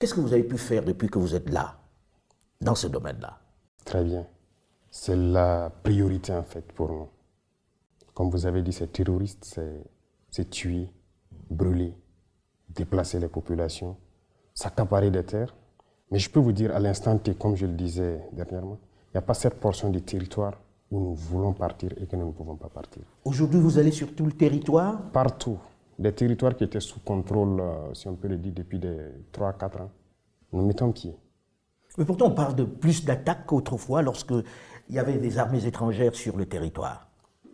Qu'est-ce que vous avez pu faire depuis que vous êtes là, dans ce domaine-là? Très bien. C'est la priorité en fait pour nous. Comme vous avez dit, ces terroristes, c'est tuer, brûler, déplacer les populations, s'accaparer des terres. Mais je peux vous dire à l'instant T, comme je le disais dernièrement, il n'y a pas cette portion du territoire où nous voulons partir et que nous ne pouvons pas partir. Aujourd'hui, vous allez sur tout le territoire? Partout. Des territoires qui étaient sous contrôle, si on peut le dire, depuis 3 à 4 ans, nous mettons pied. Mais pourtant, on parle de plus d'attaques qu'autrefois lorsqu'il y avait des armées étrangères sur le territoire.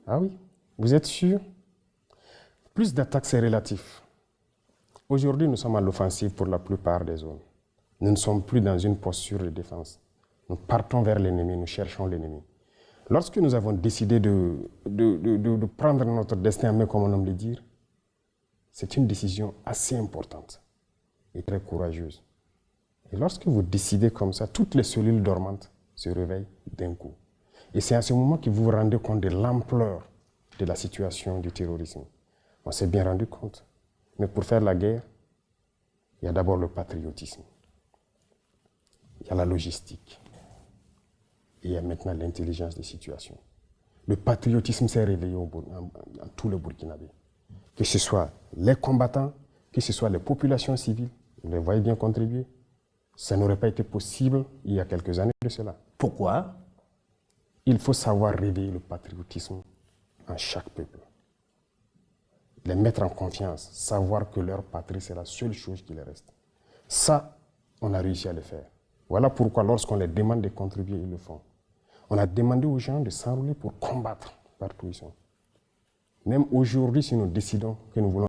Ah oui, vous êtes sûr? Plus d'attaques, c'est relatif. Aujourd'hui, nous sommes à l'offensive pour la plupart des zones. Nous ne sommes plus dans une posture de défense. Nous partons vers l'ennemi, nous cherchons l'ennemi. Lorsque nous avons décidé de prendre notre destin en main, comme on aime le dire, c'est une décision assez importante et très courageuse. Et lorsque vous décidez comme ça, toutes les cellules dormantes se réveillent d'un coup. Et c'est à ce moment que vous vous rendez compte de l'ampleur de la situation du terrorisme. On s'est bien rendu compte. Mais pour faire la guerre, il y a d'abord le patriotisme. Il y a la logistique. Et il y a maintenant l'intelligence des situations. Le patriotisme s'est réveillé dans tout le Burkinabé. Que ce soit les combattants, que ce soit les populations civiles, vous les voyez bien contribuer. Ça n'aurait pas été possible il y a quelques années de cela. Pourquoi? Il faut savoir réveiller le patriotisme en chaque peuple. Les mettre en confiance, savoir que leur patrie, c'est la seule chose qui les reste. Ça, on a réussi à le faire. Voilà pourquoi lorsqu'on les demande de contribuer, ils le font. On a demandé aux gens de s'enrôler pour combattre partout où ils sont. Même aujourd'hui, si nous décidons que nous voulons